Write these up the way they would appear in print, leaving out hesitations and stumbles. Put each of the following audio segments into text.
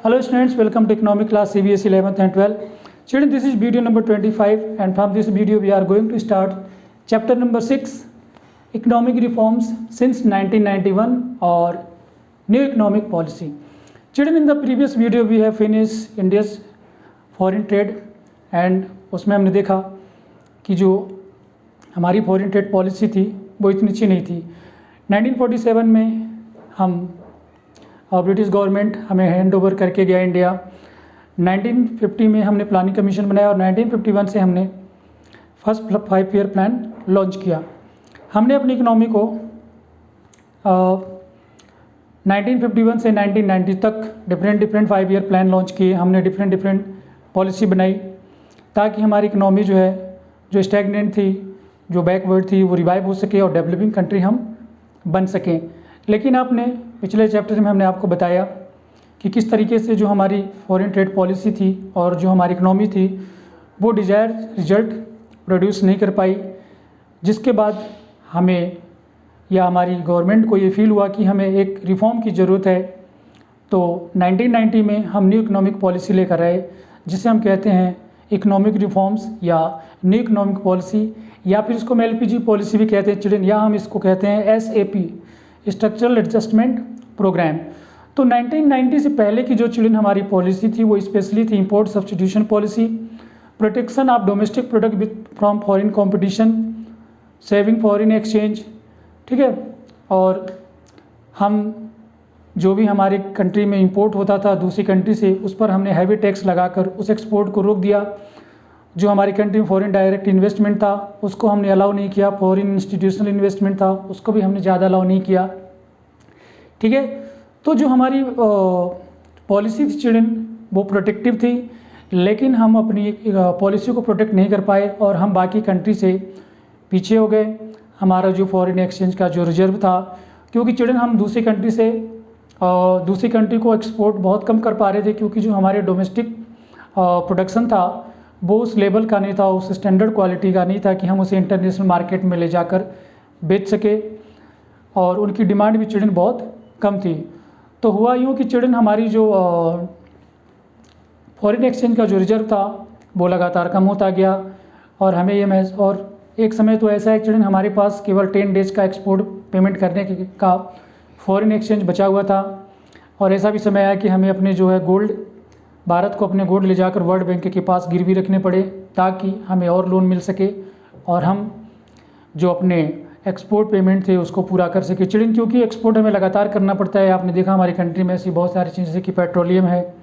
Hello students, welcome to economic class CBSE 11th and 12th. Children, this is video number 25 and from this video we are going to start chapter number 6, economic reforms since 1991 or new economic policy. Children, in the previous video we have finished India's foreign trade and उसमें हमने देखा कि जो हमारी foreign trade policy थी वो इतनी अच्छी नहीं थी। 1947 में हम ब्रिटिश गवर्नमेंट हमें हैंड ओवर करके गया इंडिया। 1950 में हमने प्लानिंग कमीशन बनाया और 1951 से हमने फर्स्ट 5 ईयर प्लान लॉन्च किया। हमने अपनी इकनॉमी को 1951 से 1990 तक डिफरेंट 5 ईयर प्लान लॉन्च किए। हमने डिफरेंट पॉलिसी बनाई ताकि हमारी इकनॉमी जो है, जो स्टैगनेंट थी, जो बैकवर्ड थी, वो रिवाइव हो सके और डेवलपिंग कंट्री हम बन सकें। लेकिन आपने पिछले चैप्टर में हमने आपको बताया कि किस तरीके से जो हमारी फॉरेन ट्रेड पॉलिसी थी और जो हमारी इकनॉमी थी वो डिज़ायर्ड रिजल्ट प्रोड्यूस नहीं कर पाई, जिसके बाद हमें या हमारी गवर्नमेंट को ये फील हुआ कि हमें एक रिफॉर्म की ज़रूरत है। तो 1990 में हम न्यू इकोनॉमिक पॉलिसी लेकर आए, जिसे हम कहते हैं इकोनॉमिक रिफॉर्म्स या न्यू इकोनॉमिक पॉलिसी, या फिर इसको हम LPG पॉलिसी भी कहते हैं चिल्ड्रन, या हम इसको कहते हैं SAP स्ट्रक्चरल एडजस्टमेंट प्रोग्राम। तो 1990 से पहले की जो चिल्ड्रन हमारी पॉलिसी थी वो स्पेशली थी import substitution policy, protection of domestic product with from foreign competition, saving foreign exchange, ठीक है। और हम जो भी हमारे कंट्री में इंपोर्ट होता था दूसरी कंट्री से, उस पर हमने हैवी टैक्स लगाकर उस एक्सपोर्ट को रोक दिया। जो हमारी कंट्री में फॉरेन डायरेक्ट इन्वेस्टमेंट था उसको हमने अलाउ नहीं किया, फॉरेन इंस्टीट्यूशनल इन्वेस्टमेंट था उसको भी हमने ज़्यादा अलाउ नहीं किया, ठीक है। तो जो हमारी पॉलिसी थी चिल्ड्रन वो प्रोटेक्टिव थी, लेकिन हम अपनी पॉलिसी को प्रोटेक्ट नहीं कर पाए और हम बाकी कंट्री से पीछे हो गए। हमारा जो फॉरेन एक्सचेंज का जो रिजर्व था, क्योंकि चिल्ड्रन हम दूसरी कंट्री से दूसरी कंट्री को एक्सपोर्ट बहुत कम कर पा रहे थे, क्योंकि जो हमारे डोमेस्टिक प्रोडक्शन था वो उस लेवल का नहीं था, उस स्टैंडर्ड क्वालिटी का नहीं था कि हम उसे इंटरनेशनल मार्केट में ले जाकर बेच सके, और उनकी डिमांड भी चिल्ड्रन बहुत कम थी। तो हुआ यूँ कि चिल्ड्रन हमारी जो फॉरेन एक्सचेंज का जो रिजर्व था वो लगातार कम होता गया, और हमें ये और एक समय तो ऐसा है चिल्ड्रन हमारे पास केवल 10 डेज का एक्सपोर्ट पेमेंट करने का फॉरेन एक्सचेंज बचा हुआ था। और ऐसा भी समय आया कि हमें अपने जो है गोल्ड, भारत को अपने गोल्ड ले जाकर वर्ल्ड बैंक के पास गिरवी रखने पड़े ताकि हमें और लोन मिल सके और हम जो अपने एक्सपोर्ट पेमेंट थे उसको पूरा कर सके चिल्ड्रन, क्योंकि एक्सपोर्ट हमें लगातार करना पड़ता है। आपने देखा हमारी कंट्री में ऐसी बहुत सारी चीज़ें जैसे कि पेट्रोलियम है,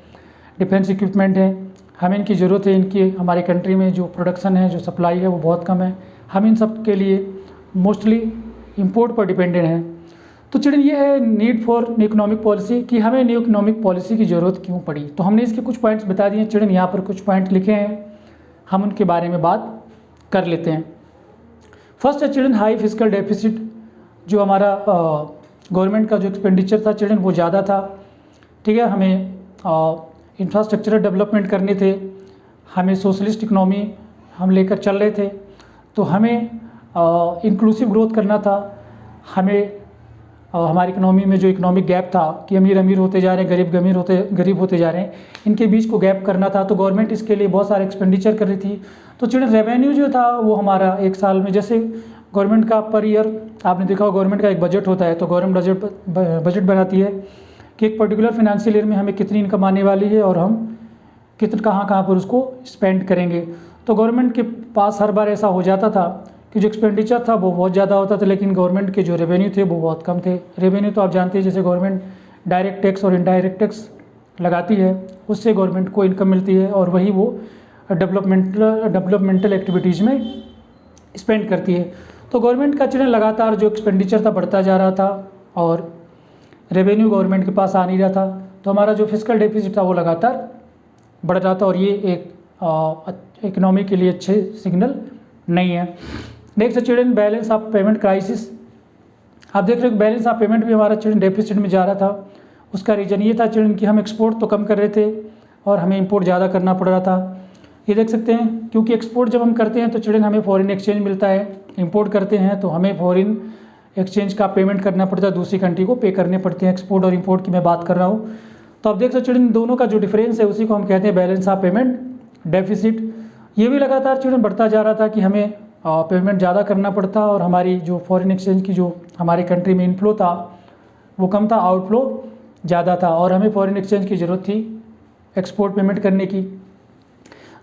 डिफेंस इक्विपमेंट है, हमें इनकी ज़रूरत है। इनकी हमारी कंट्री में जो प्रोडक्शन है, जो सप्लाई है वो बहुत कम है। हम इन सब के लिए मोस्टली इम्पोर्ट पर डिपेंडेंट हैं। तो चिल्ड्रन ये है need for new economic policy, कि हमें न्यू इकोनॉमिक पॉलिसी की ज़रूरत क्यों पड़ी। तो हमने इसके कुछ पॉइंट्स बता दिए चिल्ड्रन, यहाँ पर कुछ पॉइंट लिखे हैं, हम उनके बारे में बात कर लेते हैं। फर्स्ट है चिल्ड्रन हाई फिजिकल डेफिसिट। जो हमारा गवर्नमेंट का जो एक्सपेंडिचर था चिल्ड्रन वो ज़्यादा था, ठीक है। हमें इंफ्रास्ट्रक्चरल डेवलपमेंट करने थे, हमें सोशलिस्ट इकनॉमी हम लेकर चल रहे थे, तो हमें इंक्लूसिव ग्रोथ करना था। हमें हमारी इकनॉमी में जो इकोनॉमिक गैप था कि अमीर अमीर होते जा रहे हैं, गरीब होते जा रहे हैं, इनके बीच को गैप करना था। तो गवर्नमेंट इसके लिए बहुत सारे एक्सपेंडिचर कर रही थी। तो चिल्ड्रन रेवेन्यू जो था वो हमारा एक साल में, जैसे गवर्नमेंट का पर ईयर आपने देखा हो गवर्नमेंट का एक बजट होता है, तो गवर्नमेंट बजट बनाती है कि एक पर्टिकुलर फिनेंशियल ईयर में हमें कितनी इनकम आने वाली है और हम कहाँ पर उसको स्पेंड करेंगे। तो गवर्नमेंट के पास हर बार ऐसा हो जाता था कि जो एक्सपेंडिचर था वो बहुत ज़्यादा होता था, लेकिन गवर्नमेंट के जो रेवेन्यू थे वो बहुत कम थे। रेवेन्यू तो आप जानते हैं, जैसे गवर्नमेंट डायरेक्ट टैक्स और इनडायरेक्ट टैक्स लगाती है, उससे गवर्नमेंट को इनकम मिलती है और वही वो डेवलपमेंटल एक्टिविटीज़ में स्पेंड करती है। तो गवर्नमेंट का चिल्ड्रन लगातार जो एक्सपेंडिचर था बढ़ता जा रहा था और रेवेन्यू गवर्नमेंट के पास आ नहीं रहा था, तो हमारा जो फिजिकल डेफिसिट था वो लगातार बढ़ रहा था, और ये एक इकोनॉमी के लिए अच्छे सिग्नल नहीं है। Next children balance of payment crisis. आप देख रहे हो बैलेंस ऑफ पेमेंट भी हमारा चिल्ड्रन डेफिसिट में जा रहा था। उसका रीज़न ये था चिल्ड्रन कि हम एक्सपोर्ट तो कम कर रहे थे और हमें इंपोर्ट ज़्यादा करना पड़ रहा था। ये देख सकते हैं, क्योंकि एक्सपोर्ट जब हम करते हैं तो चिल्ड्रन हमें फॉरेन एक्सचेंज मिलता है, इंपोर्ट करते हैं तो हमें फॉरेन एक्सचेंज का पेमेंट करना पड़ता है, दूसरी कंट्री को पे करने पड़ते हैं। एक्सपोर्ट और इंपोर्ट की मैं बात कर रहा हूँ। तो आप देख सकते चिल्ड्रन दोनों का जो डिफरेंस है उसी को हम कहते हैं बैलेंस ऑफ पेमेंट डेफिसिट। ये भी लगातार चिल्ड्रन बढ़ता जा रहा था कि हमें पेमेंट ज़्यादा करना पड़ता और हमारी जो फॉरेन एक्सचेंज की जो हमारे कंट्री में इनफ्लो था वो कम था, आउटफ्लो ज़्यादा था और हमें फॉरेन एक्सचेंज की ज़रूरत थी एक्सपोर्ट पेमेंट करने की,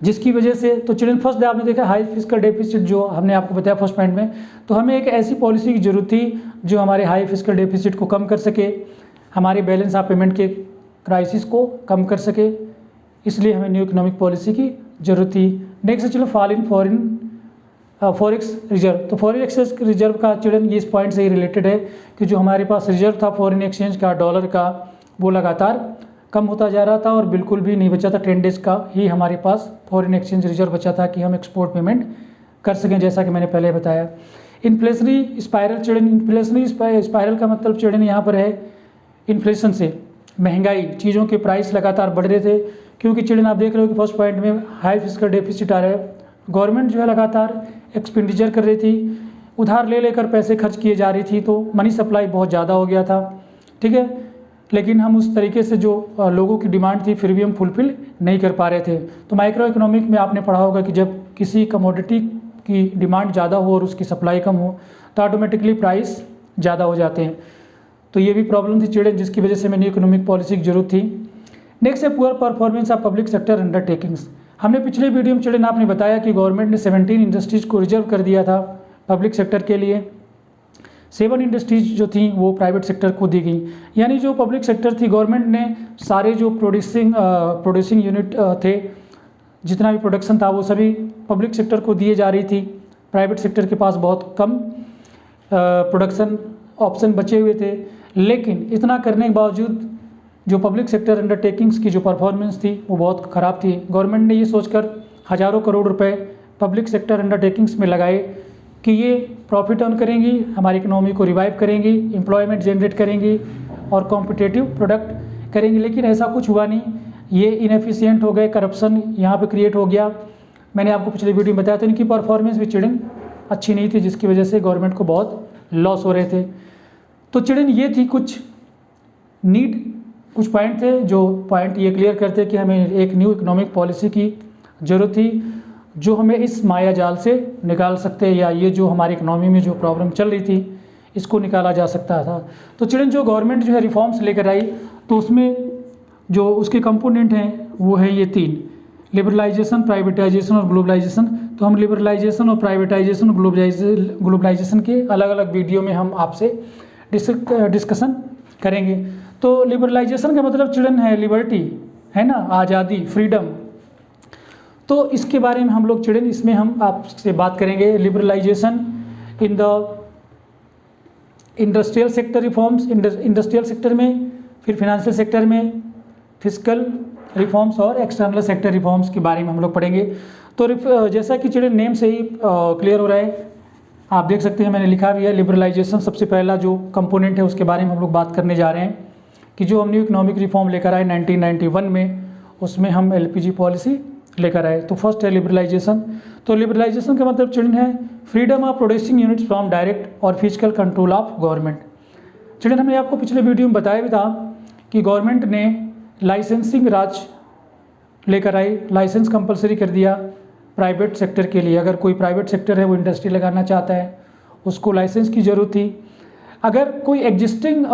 जिसकी वजह से तो चिल्ड्रन फर्स्ट आपने देखा हाई फिस्कल डेफिसिट जो हमने आपको बताया फर्स्ट पॉइंट में, तो हमें एक ऐसी पॉलिसी की ज़रूरत थी जो हमारे हाई फिस्कल डेफिसिट को कम कर सके, हमारे बैलेंस ऑफ पेमेंट के क्राइसिस को कम कर सके, इसलिए हमें न्यू इकोनॉमिक पॉलिसी की ज़रूरत थी। नेक्स्ट चलो फॉल इन फॉरेक्स रिजर्व। तो फॉरेन एक्सचेंज रिजर्व का चिल्ड्रन ये इस पॉइंट से ही रिलेटेड है कि जो हमारे पास रिजर्व था फॉरेन एक्सचेंज का डॉलर का वो लगातार कम होता जा रहा था और बिल्कुल भी नहीं बचा था, 10 डेज का ही हमारे पास फॉरेन एक्सचेंज रिजर्व बचा था कि हम एक्सपोर्ट पेमेंट कर सकें, जैसा कि मैंने पहले बताया। Inflationary spiral children, inflationary spiral का मतलब चिल्ड्रन यहाँ पर है इन्फ्लेशन से महंगाई, चीज़ों के प्राइस लगातार बढ़ रहे थे, क्योंकि चिल्ड्रन आप देख रहे हो कि फर्स्ट पॉइंट में हाई फिस्कल डेफिसिट आ रहा है, गवर्नमेंट जो है लगातार एक्सपेंडिचर कर रही थी, उधार ले लेकर पैसे खर्च किए जा रही थी, तो मनी सप्लाई बहुत ज़्यादा हो गया था, ठीक है। लेकिन हम उस तरीके से जो लोगों की डिमांड थी फिर भी हम फुलफिल नहीं कर पा रहे थे। तो माइक्रो इकोनॉमिक में आपने पढ़ा होगा कि जब किसी कमोडिटी की डिमांड ज़्यादा हो और उसकी सप्लाई कम हो तो ऑटोमेटिकली प्राइस ज़्यादा हो जाते हैं। तो ये भी प्रॉब्लम थी चिल्ड्रन, जिसकी वजह से हमें न्यू इकोनॉमिक पॉलिसी की जरूरत थी। नेक्स्ट है poor performance of public sector undertakings. हमने पिछले वीडियो में चिल्ड्रन आपने बताया कि गवर्नमेंट ने 17 इंडस्ट्रीज़ को रिजर्व कर दिया था पब्लिक सेक्टर के लिए, 7 इंडस्ट्रीज जो थी वो प्राइवेट सेक्टर को दी गई। यानी जो पब्लिक सेक्टर थी गवर्नमेंट ने सारे जो प्रोड्यूसिंग यूनिट थे, जितना भी प्रोडक्शन था वो सभी पब्लिक सेक्टर को दिए जा रही थी। प्राइवेट सेक्टर के पास बहुत कम प्रोडक्शन ऑप्शन बचे हुए थे, लेकिन इतना करने के बावजूद जो पब्लिक सेक्टर अंडरटेकिंग्स की जो परफॉर्मेंस थी वो बहुत ख़राब थी। गवर्नमेंट ने ये सोचकर हज़ारों करोड़ रुपए पब्लिक सेक्टर अंडरटेकिंग्स में लगाए कि ये प्रॉफिट अर्न करेंगी, हमारी इकोनॉमी को रिवाइव करेंगी, एम्प्लॉयमेंट जनरेट करेंगी और कॉम्पिटिटिव प्रोडक्ट करेंगी, लेकिन ऐसा कुछ हुआ नहीं। ये इनएफिशिएंट हो गए, करप्शन यहाँ पे क्रिएट हो गया। मैंने आपको पिछले वीडियो में बताया था इनकी परफॉर्मेंस भी चिल्ड्रन अच्छी नहीं थी, जिसकी वजह से गवर्नमेंट को बहुत लॉस हो रहे थे। तो चिल्ड्रन ये थी कुछ पॉइंट थे जो पॉइंट ये क्लियर करते कि हमें एक न्यू इकोनॉमिक पॉलिसी की ज़रूरत थी जो हमें इस माया जाल से निकाल सकते, या ये जो हमारी इकोनॉमी में जो प्रॉब्लम चल रही थी इसको निकाला जा सकता था। तो चिल्ड्रन जो गवर्नमेंट जो है रिफॉर्म्स लेकर आई तो उसमें जो उसके कंपोनेंट हैं वो है ये 3, लिबरलाइजेशन, प्राइवेटाइजेशन और ग्लोबलाइजेशन। तो हम लिबरलाइजेशन और प्राइवेटाइजेशन और ग्लोबलाइजेशन के अलग अलग वीडियो में हम आपसे डिस्कशन करेंगे। तो लिबरलाइजेशन का मतलब चिल्ड्रन है लिबर्टी, है ना, आज़ादी, फ्रीडम। तो इसके बारे में हम लोग चिल्ड्रन इसमें हम आपसे बात करेंगे। Liberalisation in the industrial sector reforms, industrial sector में, फिर फिनेंशियल सेक्टर में, फिस्कल रिफॉर्म्स और एक्सटर्नल सेक्टर रिफॉर्म्स के बारे में हम लोग पढ़ेंगे। तो जैसा कि चिल्ड्रन नेम से ही क्लियर हो रहा है, आप देख सकते हैं मैंने लिखा भी है लिबरलाइजेशन सबसे पहला जो कंपोनेंट है उसके बारे में हम लोग बात करने जा रहे हैं कि जो हम न्यू इकोनॉमिक रिफॉर्म लेकर आए 1991 में, उसमें हम LPG पॉलिसी लेकर आए। तो फर्स्ट है लिबरलाइजेशन। तो लिबरलाइजेशन का मतलब चिल्ड्रन है freedom of producing units from direct or physical control of government. Children हमने आपको पिछले वीडियो में बताया भी था कि गवर्नमेंट ने लाइसेंसिंग राज लेकर आई, लाइसेंस कंपलसरी कर दिया प्राइवेट सेक्टर के लिए। अगर कोई प्राइवेट सेक्टर है वो इंडस्ट्री लगाना चाहता है उसको लाइसेंस की ज़रूरत थी। अगर कोई एग्जिस्टिंग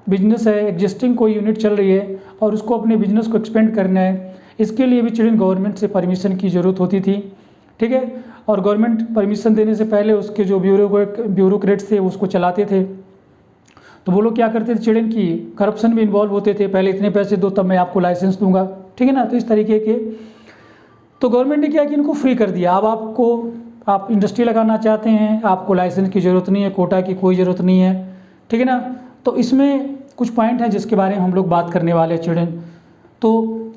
बिजनेस है, एग्जिस्टिंग कोई यूनिट चल रही है और उसको अपने बिजनेस को एक्सपेंड करना है, इसके लिए भी चिल्ड्रन गवर्नमेंट से परमिशन की ज़रूरत होती थी, ठीक है। और गवर्नमेंट परमिशन देने से पहले उसके जो ब्यूरोक्रेट्स थे उसको चलाते थे। तो वो लोग क्या करते थे चिल्ड्रन की करप्शन में इन्वॉल्व होते थे, पहले इतने पैसे दो तब मैं आपको लाइसेंस दूंगा, ठीक है ना। तो इस तरीके के तो गवर्नमेंट ने क्या कि इनको फ्री कर दिया। अब आप इंडस्ट्री लगाना चाहते हैं, आपको लाइसेंस की ज़रूरत नहीं है, कोटा की कोई ज़रूरत नहीं है, ठीक है ना। तो इसमें कुछ पॉइंट हैं जिसके बारे में हम लोग बात करने वाले हैं चिल्ड्रन। तो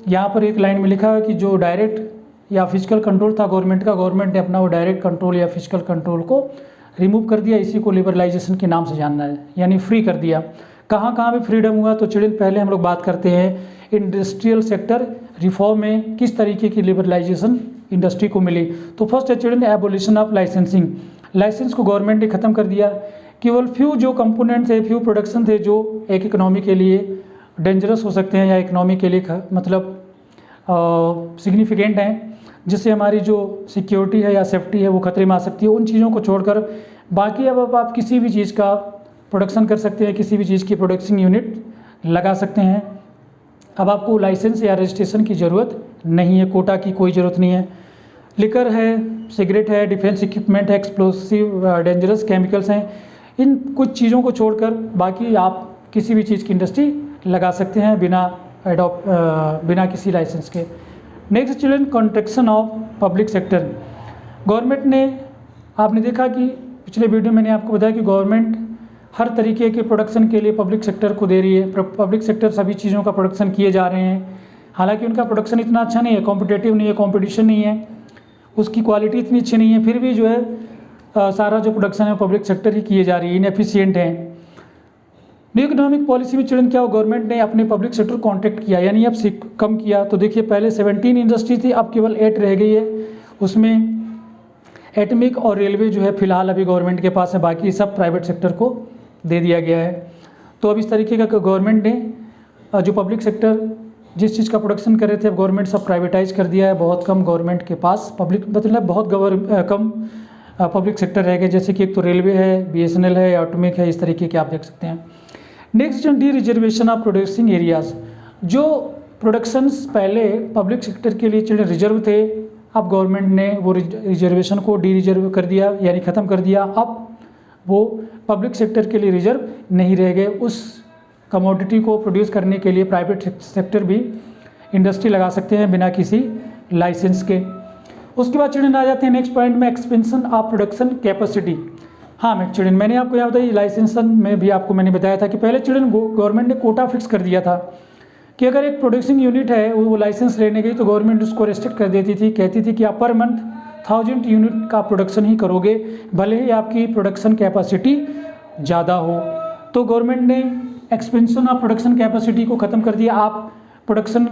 यहाँ पर एक लाइन में लिखा है कि जो डायरेक्ट या फिजिकल कंट्रोल था गवर्नमेंट का, गवर्नमेंट ने अपना वो डायरेक्ट कंट्रोल या फिजिकल कंट्रोल को रिमूव कर दिया। इसी को लिबरलाइजेशन के नाम से जानना है, यानी फ्री कर दिया। कहाँ कहाँ पे फ्रीडम हुआ, तो चिल्ड्रन पहले हम लोग बात करते हैं इंडस्ट्रियल सेक्टर रिफॉर्म में किस तरीके की लिबरलाइजेशन इंडस्ट्री को मिली। तो फर्स्ट है children abolition of licensing. Licence को गवर्नमेंट ने ख़त्म कर दिया। केवल फ्यू जो कंपोनेंट थे, फ्यू प्रोडक्शन थे जो एक इकोनॉमी के लिए डेंजरस हो सकते हैं या इकनॉमी के लिए मतलब सिग्निफिकेंट हैं, जिससे हमारी जो सिक्योरिटी है या सेफ्टी है वो खतरे में आ सकती है। उन चीज़ों को छोड़कर बाकी अब आप किसी भी चीज़ का प्रोडक्शन कर सकते हैं, किसी भी चीज़ की प्रोडक्शन यूनिट लगा सकते हैं। अब आपको लाइसेंस या रजिस्ट्रेशन की ज़रूरत नहीं है, कोटा की कोई ज़रूरत नहीं है। लिकर है, सिगरेट है, डिफेंस इक्विपमेंट है, एक्सप्लोसिव डेंजरस केमिकल्स हैं, इन कुछ चीज़ों को छोड़कर बाकी आप किसी भी चीज़ की इंडस्ट्री लगा सकते हैं बिना किसी लाइसेंस के। Next children, contraction of public sector. Government ने, आपने देखा कि पिछले वीडियो मैंने आपको बताया कि गवर्नमेंट हर तरीके के प्रोडक्शन के लिए पब्लिक सेक्टर को दे रही है। पब्लिक सेक्टर सभी चीज़ों का प्रोडक्शन किए जा रहे हैं। हालांकि उनका प्रोडक्शन इतना अच्छा नहीं है, कॉम्पिटेटिव नहीं है, कॉम्पिटिशन नहीं है, उसकी क्वालिटी इतनी अच्छी नहीं है, फिर भी जो है सारा जो प्रोडक्शन है पब्लिक सेक्टर ही किए जा रही है, इनएफिशिएंट है। न्यू इकोनॉमिक पॉलिसी में चिल्ड्रन क्या हो, गवर्नमेंट ने अपने पब्लिक सेक्टर को कॉन्ट्रैक्ट किया, यानी अब कम किया। तो देखिए पहले 17 इंडस्ट्री थी, अब केवल 8 रह गई है। उसमें एटमिक और रेलवे जो है फिलहाल अभी गवर्नमेंट के पास है, बाकी सब प्राइवेट सेक्टर को दे दिया गया है। तो अब इस तरीके का गवर्नमेंट ने जो पब्लिक सेक्टर जिस चीज़ का प्रोडक्शन कर रहे थे, अब गवर्नमेंट सब प्राइवेटाइज कर दिया है। बहुत कम गवर्नमेंट के पास पब्लिक, मतलब बहुत कम पब्लिक सेक्टर रह गए, जैसे कि एक तो रेलवे है, BSNL है, एटमिक है, इस तरीके के आप देख सकते हैं। Next, D reservation of producing areas. जो प्रोडक्शंस पहले पब्लिक सेक्टर के लिए चिल्ड्रन रिजर्व थे, अब गवर्नमेंट ने वो रिजर्वेशन को डी रिजर्व कर दिया, यानी ख़त्म कर दिया। अब वो पब्लिक सेक्टर के लिए रिजर्व नहीं रह गए। उस कमोडिटी को प्रोड्यूस करने के लिए प्राइवेट सेक्टर भी इंडस्ट्री लगा सकते हैं बिना किसी लाइसेंस के। उसके बाद चिल्ड्रन आ जाते हैं नेक्स्ट पॉइंट में, एक्सपेंशन ऑफ प्रोडक्शन कैपेसिटी। हाँ मैं चिल्ड्रन, मैंने आपको यहाँ बताया लाइसेंसन में भी आपको मैंने बताया था कि पहले चिल्ड्रन गवर्नमेंट ने कोटा फिक्स कर दिया था कि अगर एक प्रोडक्शन यूनिट है वो लाइसेंस लेने गई तो गवर्नमेंट उसको रेस्ट्रिक्ट कर देती थी, कहती थी कि आप पर मंथ 1000 यूनिट का प्रोडक्शन ही करोगे, भले ही आपकी प्रोडक्शन कैपेसिटी ज़्यादा हो। तो गवर्नमेंट ने एक्सपेंशन ऑफ प्रोडक्शन कैपेसिटी को ख़त्म कर दिया। आप प्रोडक्शन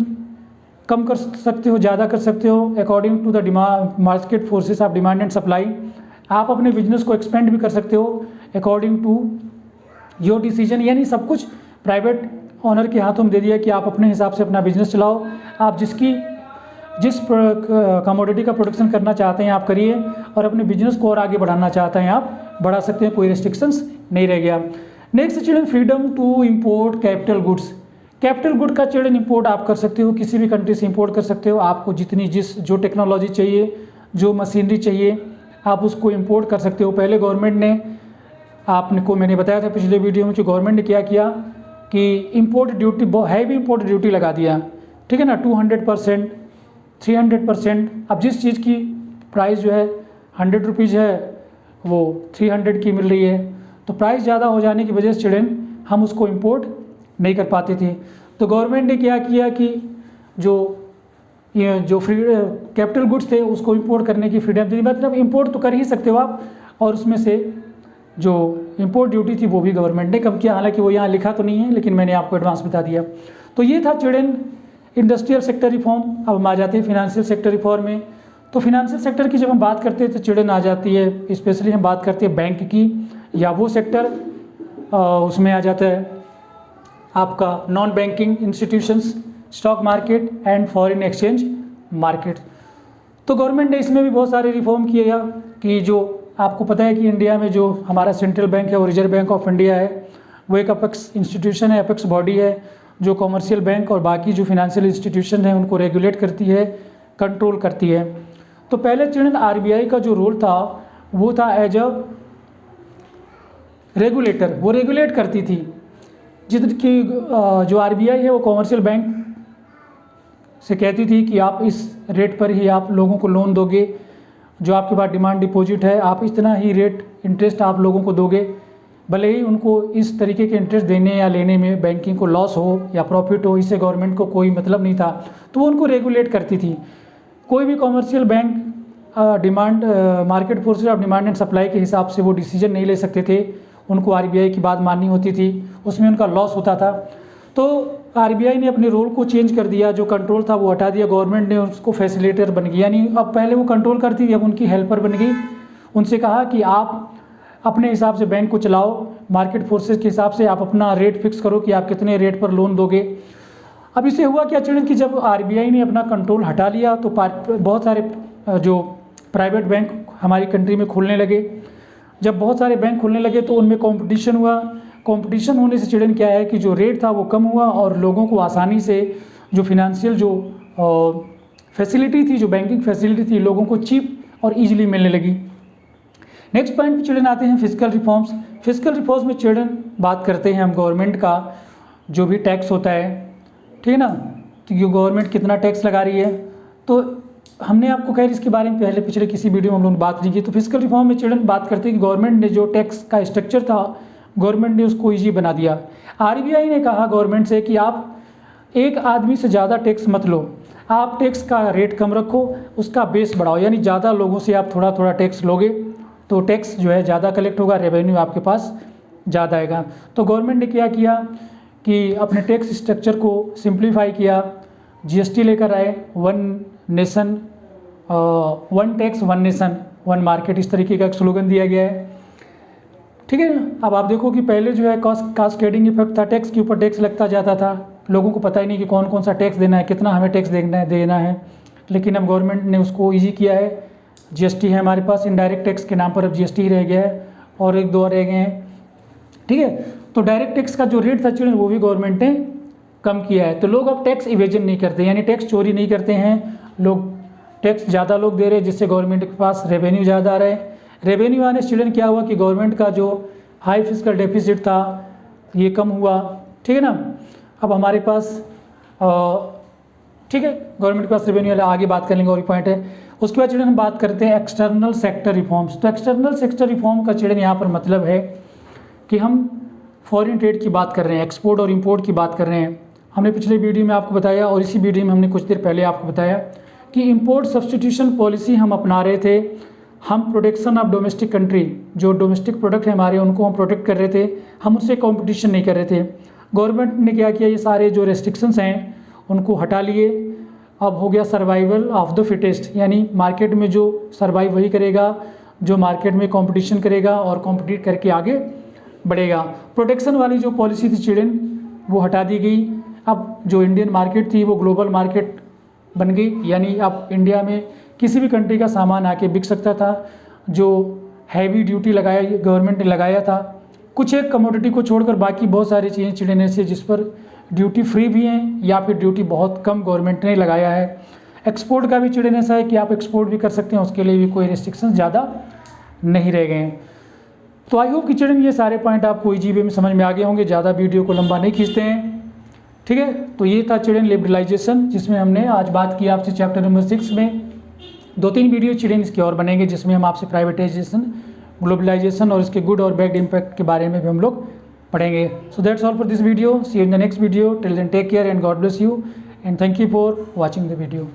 कम कर सकते हो, ज़्यादा कर सकते हो according to the demand market forces of demand and supply. आप अपने बिजनेस को एक्सपेंड भी कर सकते हो अकॉर्डिंग टू योर डिसीजन, यानी सब कुछ प्राइवेट ऑनर के हाथों में दे दिया कि आप अपने हिसाब से अपना बिजनेस चलाओ। आप जिस कमोडिटी का प्रोडक्शन करना चाहते हैं आप करिए, और अपने बिजनेस को और आगे बढ़ाना चाहते हैं आप बढ़ा सकते हैं, कोई रेस्ट्रिक्शंस नहीं रह गया। Next children, freedom to import capital goods. Capital good का चिल्ड्रन इंपोर्ट आप कर सकते हो, किसी भी कंट्री से इंपोर्ट कर सकते हो। आपको जो टेक्नोलॉजी चाहिए, जो मशीनरी चाहिए, आप उसको इंपोर्ट कर सकते हो। पहले गवर्नमेंट ने आपको मैंने बताया था पिछले वीडियो में कि गवर्नमेंट ने क्या किया कि import duty, heavy import duty लगा दिया, ठीक है ना, 200%, 300%। अब जिस चीज़ की प्राइस जो है 100 रुपीज़ है वो 300 की मिल रही है, तो प्राइस ज़्यादा हो जाने की वजह से चिल्ड्रन हम उसको इंपोर्ट नहीं कर पाते थे। तो गवर्नमेंट ने क्या किया कि जो फ्री कैपिटल गुड्स थे उसको इंपोर्ट करने की फ्रीडम दी, मतलब इंपोर्ट तो कर ही सकते हो आप, और उसमें से जो इंपोर्ट ड्यूटी थी वो भी गवर्नमेंट ने कम किया। हालांकि वो यहाँ लिखा तो नहीं है, लेकिन मैंने आपको एडवांस बता दिया। तो ये था चिल्ड्रन इंडस्ट्रियल सेक्टर रिफॉर्म। अब हम आ जाते हैं फिनेंशियल सेक्टर रिफॉर्म में। तो फिनेंशियल सेक्टर की जब हम बात करते हैं तो चिल्ड्रन आ जाती है, स्पेशली हम बात करते हैं बैंक की, या वो सेक्टर उसमें आ जाता है आपका non banking institutions, stock market and foreign exchange market. तो गवर्नमेंट ने इसमें भी बहुत सारे रिफॉर्म किए या कि जो आपको पता है कि इंडिया में जो हमारा सेंट्रल बैंक है वो रिजर्व बैंक ऑफ इंडिया है, वो एक अपेक्स इंस्टीट्यूशन है, अपेक्स बॉडी है जो कॉमर्शियल बैंक और बाकी जो फिनेंशियल इंस्टीट्यूशन है उनको रेगुलेट करती है, कंट्रोल करती है। तो पहले चिल्ड्रन RBI का जो रोल था वो था एज अ रेगुलेटर, वो रेगुलेट करती थी। जिसकी जो RBI है वो कॉमर्शियल बैंक से कहती थी कि आप इस रेट पर ही आप लोगों को लोन दोगे, जो आपके पास डिमांड डिपॉजिट है आप इतना ही रेट इंटरेस्ट आप लोगों को दोगे, भले ही उनको इस तरीके के इंटरेस्ट देने या लेने में बैंकिंग को लॉस हो या प्रॉफिट हो, इससे गवर्नमेंट को कोई मतलब नहीं था। तो वो उनको रेगुलेट करती थी। कोई भी commercial bank demand market forces of demand and supply के हिसाब से वो डिसीजन नहीं ले सकते थे, उनको RBI की बात माननी होती थी, उसमें उनका लॉस होता था। तो RBI ने अपने रोल को चेंज कर दिया, जो कंट्रोल था वो हटा दिया, गवर्नमेंट ने उसको फैसिलिटेटर बन गई, यानी अब पहले वो कंट्रोल करती थी, अब उनकी हेल्पर बन गई। उनसे कहा कि आप अपने हिसाब से बैंक को चलाओ, मार्केट फोर्सेस के हिसाब से आप अपना रेट फिक्स करो कि आप कितने रेट पर लोन दोगे। अब इससे हुआ क्या चिल्ड्रन कि जब आरबीआई ने अपना कंट्रोल हटा लिया तो बहुत सारे जो प्राइवेट बैंक हमारी कंट्री में खुलने लगे। जब बहुत सारे बैंक खुलने लगे तो उनमें कंपटीशन हुआ। कंपटीशन होने से चिल्ड्रन क्या है कि जो रेट था वो कम हुआ और लोगों को आसानी से जो फिनेंशियल जो फैसिलिटी थी, जो बैंकिंग फैसिलिटी थी, लोगों को चीप और ईजिली मिलने लगी। नेक्स्ट पॉइंट पे चिल्ड्रन आते हैं फिजिकल रिफॉर्म्स। फिजिकल रिफॉर्म्स में चिल्ड्रन बात करते हैं हम गवर्नमेंट का जो भी टैक्स होता है, ठीक है ना, तो ये गवर्नमेंट कितना टैक्स लगा रही है। तो हमने आपको खैर इसके बारे में पहले पिछले किसी वीडियो में हम लोगों ने बात नहीं की। तो फिजिकल रिफॉर्म में चिल्ड्रन बात करते हैं कि गवर्नमेंट ने जो टैक्स का स्ट्रक्चर था गवर्नमेंट ने उसको ईजी बना दिया। आरबीआई ने कहा गवर्नमेंट से कि आप एक आदमी से ज़्यादा टैक्स मत लो, आप टैक्स का रेट कम रखो, उसका बेस बढ़ाओ, यानी ज़्यादा लोगों से आप थोड़ा थोड़ा टैक्स लोगे तो टैक्स जो है ज़्यादा कलेक्ट होगा, रेवेन्यू आपके पास ज़्यादा आएगा। तो गवर्नमेंट ने क्या किया कि अपने टैक्स स्ट्रक्चर को सिंप्लीफाई किया, जीएसटी लेकर आए, one nation one tax one nation one market, इस तरीके का एक स्लोगन दिया गया है, ठीक है ना। अब आप देखो कि पहले जो है कास्केडिंग इफेक्ट था, टैक्स के ऊपर टैक्स लगता जाता था, लोगों को पता ही नहीं कि कौन कौन सा टैक्स देना है, कितना हमें टैक्स देना है। लेकिन अब गवर्नमेंट ने उसको ईजी किया है। जीएसटी है हमारे पास, इनडायरेक्ट टैक्स के नाम पर अब जीएसटी रह गया है और एक दो रह गए हैं, ठीक है। तो डायरेक्ट टैक्स का जो रेट था चिल्ड्रन वो भी गवर्नमेंट ने कम किया है। तो लोग अब टैक्स इवेजन नहीं करते, यानी टैक्स चोरी नहीं करते हैं, लोग टैक्स ज़्यादा लोग दे रहे हैं जिससे गवर्नमेंट के पास रेवेन्यू ज़्यादा आ रहा है। रेवेन्यू आने से चिल्ड्रन क्या हुआ कि गवर्नमेंट का जो हाई फिजिकल डेफिसिट था ये कम हुआ, ठीक है ना। अब हमारे पास ठीक है गवर्नमेंट के पास रेवेन्यू, आगे बात कर लेंगे और पॉइंट है। उसके बाद चिल्ड्रन हम बात करते हैं एक्सटर्नल सेक्टर रिफॉर्म्स। तो एक्सटर्नल सेक्टर रिफॉर्म का चिल्ड्रन यहाँ पर मतलब है कि हम फॉरेन ट्रेड की बात कर रहे हैं, एक्सपोर्ट और इंपोर्ट की बात कर रहे हैं। हमने पिछले वीडियो में आपको बताया और इसी वीडियो में हमने कुछ देर पहले आपको बताया कि इंपोर्ट सब्सटीट्यूशन पॉलिसी हम अपना रहे थे। हम प्रोटेक्शन ऑफ डोमेस्टिक कंट्री, जो डोमेस्टिक प्रोडक्ट है हमारे उनको हम प्रोटेक्ट कर रहे थे, हम उससे कंपटीशन नहीं कर रहे थे। गवर्नमेंट ने क्या किया, ये सारे जो रेस्ट्रिक्शंस हैं उनको हटा लिए। अब हो गया सर्वाइवल ऑफ द फिटेस्ट, यानी मार्केट में जो सर्वाइव वही करेगा जो मार्केट में कंपटीशन करेगा और कॉम्पिटिट करके आगे बढ़ेगा। प्रोटेक्शन वाली जो पॉलिसी थी चिल्ड्रन वो हटा दी गई। अब जो इंडियन मार्केट थी वो ग्लोबल मार्केट बन गई, यानी अब इंडिया में किसी भी कंट्री का सामान आके बिक सकता था। जो हैवी ड्यूटी लगाया गवर्नमेंट ने लगाया था, कुछ एक कमोडिटी को छोड़कर बाकी बहुत सारी चीज़ें चिल्ड्रन ऐसे जिस पर ड्यूटी फ्री भी हैं या फिर ड्यूटी बहुत कम गवर्नमेंट ने लगाया है। एक्सपोर्ट का भी चिल्ड्रन ऐसा है कि आप एक्सपोर्ट भी कर सकते हैं, उसके लिए भी कोई रिस्ट्रिक्शंस ज़्यादा नहीं रह गए हैं। तो आई होप कि चिल्ड्रन ये सारे पॉइंट आपको इजी वे में समझ में आ गए होंगे, ज़्यादा वीडियो को लंबा नहीं खींचते हैं, ठीक है। तो ये था चिल्ड्रन लिबरलाइजेशन, जिसमें हमने आज बात की आपसे चैप्टर नंबर 6 में। 2-3 वीडियो चिल्ड्रन इसके और बनेंगे जिसमें हम आपसे प्राइवेटाइजेशन, ग्लोबलाइजेशन और इसके गुड और बैड इम्पैक्ट के बारे में भी हम लोग पढ़ेंगे। So that's all for this video, see you in the next video, till then take care and God bless you and thank you for watching the video.